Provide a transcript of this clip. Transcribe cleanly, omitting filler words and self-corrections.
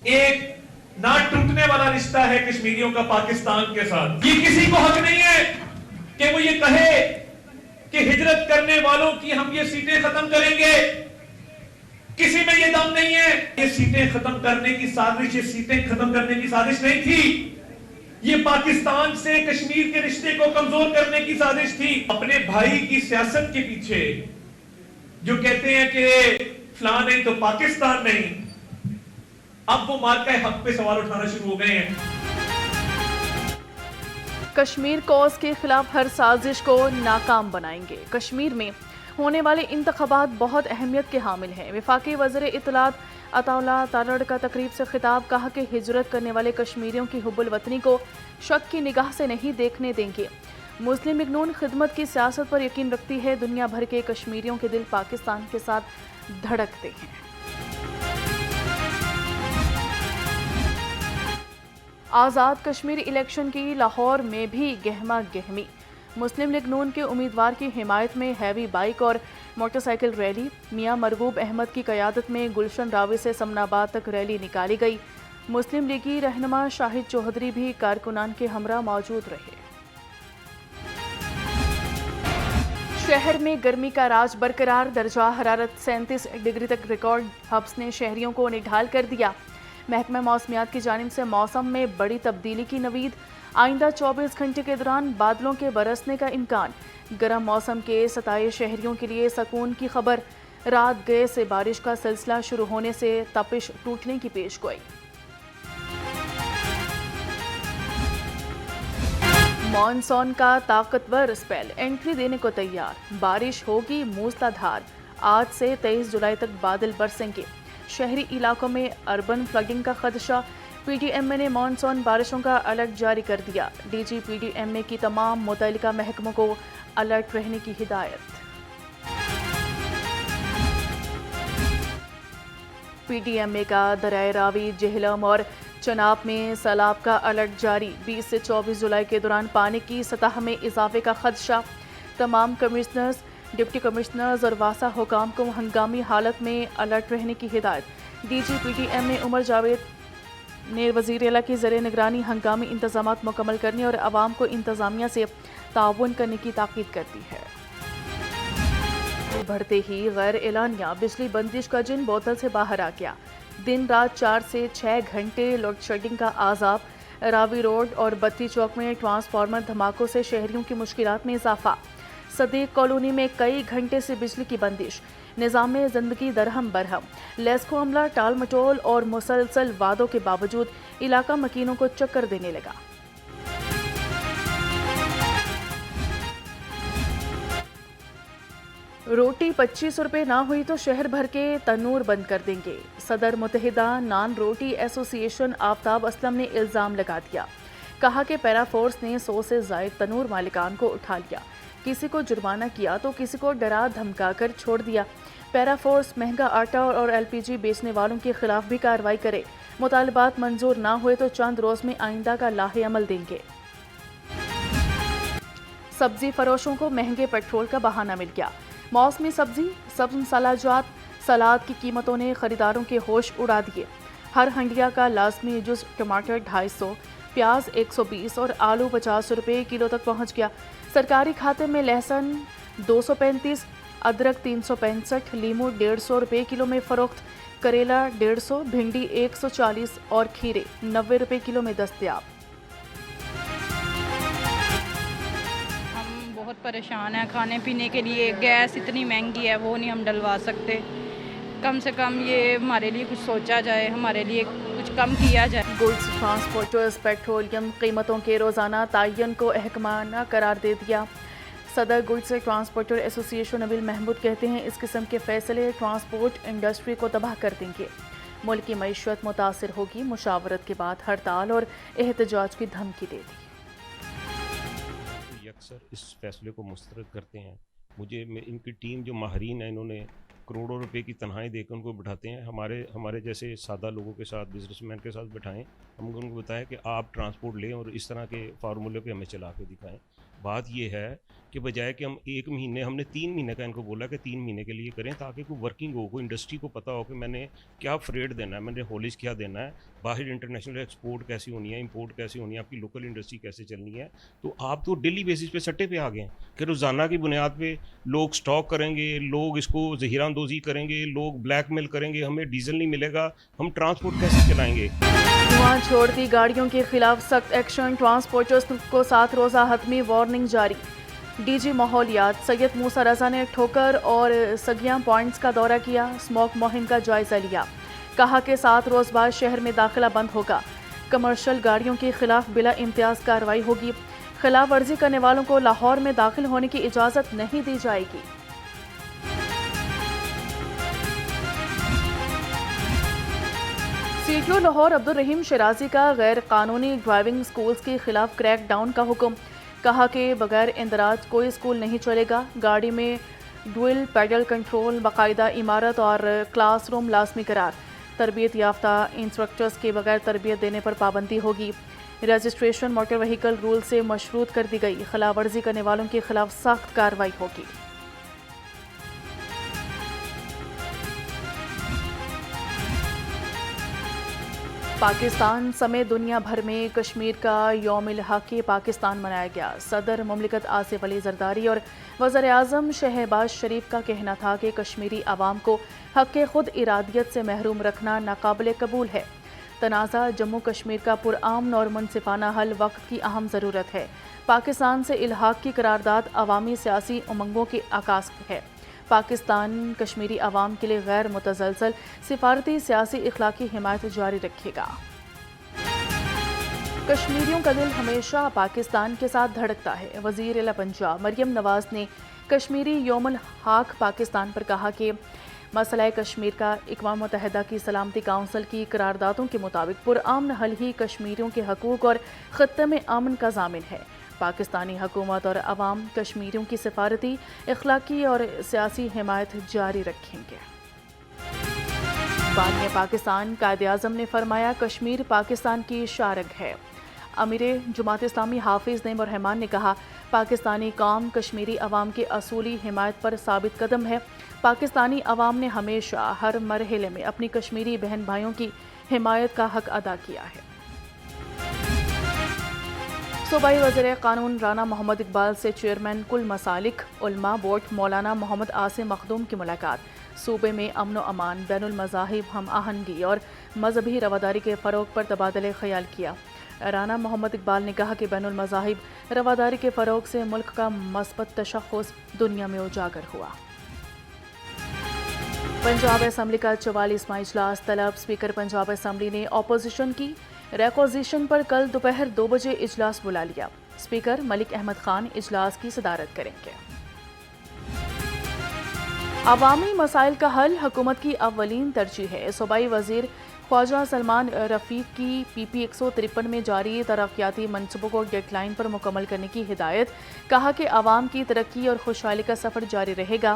ایک نہ ٹوٹنے والا رشتہ ہے کشمیریوں کا پاکستان کے ساتھ. یہ کسی کو حق نہیں ہے کہ وہ یہ کہے کہ ہجرت کرنے والوں کی ہم یہ سیٹیں ختم کریں گے. کسی میں یہ دم نہیں ہے. یہ سیٹیں ختم کرنے کی سازش، یہ سیٹیں ختم کرنے کی سازش نہیں تھی. یہ پاکستان سے کشمیر کے رشتے کو کمزور کرنے کی سازش تھی. اپنے بھائی کی سیاست کے پیچھے جو کہتے ہیں کہ فلاں نہیں تو پاکستان نہیں، اب وہ مارکہ حق پہ سوال اٹھانا شروع ہو گئے ہیں. کشمیر کوز کے خلاف ہر سازش کو ناکام بنائیں گے. کشمیر میں ہونے والے انتخابات بہت اہمیت کے حامل ہیں. وفاقی وزیر اطلاعات عطا اللہ تارڑ کا تقریب سے خطاب. کہا کہ ہجرت کرنے والے کشمیریوں کی حب الوطنی کو شک کی نگاہ سے نہیں دیکھنے دیں گے. مسلم لیگ نون خدمت کی سیاست پر یقین رکھتی ہے. دنیا بھر کے کشمیریوں کے دل پاکستان کے ساتھ دھڑکتے ہیں. آزاد کشمیر الیکشن کی لاہور میں بھی گہما گہمی. مسلم لیگ نون کے امیدوار کی حمایت میں ہیوی بائک اور موٹر سائیکل ریلی. میاں مرغوب احمد کی قیادت میں گلشن راوی سے سمن آباد تک ریلی نکالی گئی. مسلم لیگی رہنما شاہد چودھری بھی کارکنان کے ہمراہ موجود رہے. شہر میں گرمی کا راج برقرار. درجہ حرارت 37 ڈگری تک ریکارڈ. حبس نے شہریوں کو نڈھال کر دیا. محکمہ موسمیات کی جانب سے موسم میں بڑی تبدیلی کی نوید. آئندہ 24 گھنٹے کے دوران بادلوں کے برسنے کا امکان. گرم موسم کے ستائے شہریوں کے لیے سکون کی خبر. رات گئے سے بارش کا سلسلہ شروع ہونے سے تپش ٹوٹنے کی پیش گوئی. مون سون کا طاقتور اسپیل انٹری دینے کو تیار. بارش ہوگی موسلا دھار. آج سے 23 جولائی تک بادل برسیں گے. شہری علاقوں میں اربن فلڈنگ کا خدشہ. پی ڈی ایم اے نے مون سون بارشوں کا الرٹ جاری کر دیا. D G P D M A کی تمام متعلقہ محکموں کو الرٹ رہنے کی ہدایت. پی ڈی ایم اے کا دریائے راوی، جہلم اور چناب میں سیلاب کا الرٹ جاری. 20 سے 24 جولائی کے دوران پانی کی سطح میں اضافے کا خدشہ. تمام کمشنرز، ڈپٹی کمشنرز اور واسا حکام کو ہنگامی حالت میں الرٹ رہنے کی ہدایت. D G P D M A Umar Javed نے وزیر اعلیٰ کی زیر نگرانی ہنگامی انتظامات مکمل کرنے اور عوام کو انتظامیہ سے تعاون کرنے کی تاکید کر دی ہے. بڑھتے ہی غیر اعلانیہ بجلی بندش کا جن بوتل سے باہر آ گیا. دن رات 4 سے 6 گھنٹے لوڈ شیڈنگ کا عذاب. راوی روڈ اور بتی چوک میں ٹرانسفارمر دھماکوں سے شہریوں کی مشکلات میں اضافہ. صدیق کالونی میں کئی گھنٹے سے بجلی کی بندش. نظام زندگی درہم برہم. لیسکو عملہ ٹال مٹول اور مسلسل وعدوں کے باوجود علاقہ مکینوں کو چکر دینے لگا. روٹی 25 روپے نہ ہوئی تو شہر بھر کے تنور بند کر دیں گے. صدر متحدہ نان روٹی ایسوسی ایشن آفتاب اسلم نے الزام لگا دیا. کہا کہ پیرا فورس نے 100 سے زائد تنور مالکان کو اٹھا لیا. کسی کو جرمانہ کیا تو کسی کو ڈرا دھمکا کر چھوڑ دیا. پیرا فورس مہنگا آٹا اور ایل پی جی بیچنے والوں کے خلاف بھی کارروائی کرے. مطالبات منظور نہ ہوئے تو چند روز میں آئندہ کا لاحِ عمل دیں گے. سبزی فروشوں کو مہنگے پیٹرول کا بہانہ مل گیا. موسمی سبزی، سبز مسالہ جات، سلاد کی قیمتوں نے خریداروں کے ہوش اڑا دیے. ہر ہنڈیا کا لازمی جز ٹماٹر 250، پیاز 120 اور آلو 50 روپے کلو تک پہنچ گیا. سرکاری کھاتے میں لہسن 235، ادرک 365، لیمو 150 روپے کلو میں فروخت. کریلا 150، بھنڈی 140 اور کھیرے 90 روپے کلو میں دستیاب. بہت پریشان ہیں کھانے پینے کے لیے. گیس اتنی مہنگی ہے وہ نہیں ہم ڈلوا سکتے. کم سے کم یہ ہمارے لیے کچھ سوچا جائے، ہمارے لیے کچھ کم کیا جائے. گڈز ٹرانسپورٹرز پیٹرولیم قیمتوں کے روزانہ تعین کو احکامانہ قرار دے دیا. صدر گڈز ٹرانسپورٹر ایسوسی ایشن نبیل محمود کہتے ہیں اس قسم کے فیصلے ٹرانسپورٹ انڈسٹری کو تباہ کر دیں گے. ملک کی معیشت متاثر ہوگی. مشاورت کے بعد ہڑتال اور احتجاج کی دھمکی دے دی. اکثر اس فیصلے کو مسترد کرتے ہیں. ان کی ٹیم جو ماہرین ہیں انہوں نے کروڑوں روپے کی تنخواہیں دے کر ان کو بٹھاتے ہیں. ہمارے جیسے سادہ لوگوں کے ساتھ، بزنس مین کے ساتھ بٹھائیں. ہم ان کو بتائیں کہ آپ ٹرانسپورٹ لیں اور اس طرح کے فارمولے پہ ہمیں چلا کے دکھائیں. بات یہ ہے کہ بجائے کہ ہم 1 مہینے، ہم نے 3 مہینے کا ان کو بولا کہ 3 مہینے کے لیے کریں تاکہ کوئی ورکنگ ہو، کوئی انڈسٹری کو پتہ ہو کہ میں نے کیا فریٹ دینا ہے، میں نے ہالج کیا دینا ہے، باہر انٹرنیشنل ایکسپورٹ کیسی ہونی ہے، امپورٹ کیسی ہونی ہے، آپ کی لوکل انڈسٹری کیسے چلنی ہے. تو آپ تو ڈیلی بیسس پہ سٹے پہ آ گئے ہیں کہ روزانہ کی بنیاد پہ لوگ سٹاک کریں گے، لوگ اس کو ذخیرہ اندوزی کریں گے، لوگ بلیک میل کریں گے، ہمیں ڈیزل نہیں ملے گا، ہم ٹرانسپورٹ کیسے چلائیں گے. دھواں چھوڑتی گاڑیوں کے خلاف سخت ایکشن، ٹرانسپورٹرز کو 7 روزہ حتمی وارننگ جاری. ڈی جی ماحولیات سید موسیٰ رضا نے ٹھوکر اور سگیاں پوائنٹس کا دورہ کیا، اسموک مہم کا جائزہ لیا. کہا کہ 7 روز بعد شہر میں داخلہ بند ہوگا. کمرشل گاڑیوں کے خلاف بلا امتیاز کارروائی ہوگی. خلاف ورزی کرنے والوں کو لاہور میں داخل ہونے کی اجازت نہیں دی جائے گی. C T O Lahore Abdul Rahim Shirazi کا غیر قانونی ڈرائیونگ اسکولز کے خلاف کریک ڈاؤن کا حکم. کہا کہ بغیر اندراج کوئی اسکول نہیں چلے گا. گاڑی میں ڈوئل پیڈل کنٹرول، باقاعدہ عمارت اور کلاس روم لازمی قرار. تربیت یافتہ انسٹرکٹرز کے بغیر تربیت دینے پر پابندی ہوگی. رجسٹریشن موٹر وہیکل رول سے مشروط کر دی گئی. خلاف ورزی کرنے والوں کے خلاف سخت کارروائی ہوگی. پاکستان سمیت دنیا بھر میں کشمیر کا یوم الحق پاکستان منایا گیا. صدر مملکت آصف علی زرداری اور وزیر اعظم شہباز شریف کا کہنا تھا کہ کشمیری عوام کو حق خود ارادیت سے محروم رکھنا ناقابل قبول ہے. تنازع جموں کشمیر کا پرامن اور منصفانہ حل وقت کی اہم ضرورت ہے. پاکستان سے الحاق کی قرارداد عوامی سیاسی امنگوں کی عکاس ہے. پاکستان کشمیری عوام کے لیے غیر متزلزل سفارتی سیاسی اخلاقی حمایت جاری رکھے گا. کشمیریوں کا دل ہمیشہ پاکستان کے ساتھ دھڑکتا ہے. وزیر اعلیٰ پنجاب مریم نواز نے کشمیری یوم الحق پاکستان پر کہا کہ مسئلہ کشمیر کا اقوام متحدہ کی سلامتی کونسل کی قراردادوں کے مطابق پرامن حل ہی کشمیریوں کے حقوق اور خطے میں امن کا ضامن ہے. پاکستانی حکومت اور عوام کشمیریوں کی سفارتی، اخلاقی اور سیاسی حمایت جاری رکھیں گے. بعد میں پاکستان قائد اعظم نے فرمایا کشمیر پاکستان کی شارگ ہے. امیر جماعت اسلامی حافظ نعیم الرحمان نے کہا پاکستانی قوم کشمیری عوام کے اصولی حمایت پر ثابت قدم ہے. پاکستانی عوام نے ہمیشہ ہر مرحلے میں اپنی کشمیری بہن بھائیوں کی حمایت کا حق ادا کیا ہے. صوبائی وزیر قانون رانا محمد اقبال سے چیئرمین کل مسالک علماء بورڈ مولانا محمد عاصم مخدوم کی ملاقات. صوبے میں امن و امان، بین المذاہب ہم آہنگی اور مذہبی رواداری کے فروغ پر تبادلہ خیال کیا. رانا محمد اقبال نے کہا کہ بین المذاہب رواداری کے فروغ سے ملک کا مثبت تشخص دنیا میں اجاگر ہوا. پنجاب اسمبلی کا 44واں اجلاس طلب. اسپیکر پنجاب اسمبلی نے اپوزیشن کی ریکوزیشن پر کل دوپہر 2 بجے اجلاس بلا لیا. اسپیکر ملک احمد خان اجلاس کی صدارت کریں گے. عوامی مسائل کا حل حکومت کی اولین ترجیح ہے. صوبائی وزیر خواجہ سلمان رفیق کی پی پی 153 میں جاری ترقیاتی منصوبوں کو ڈیڈ لائن پر مکمل کرنے کی ہدایت. کہا کہ عوام کی ترقی اور خوشحالی کا سفر جاری رہے گا.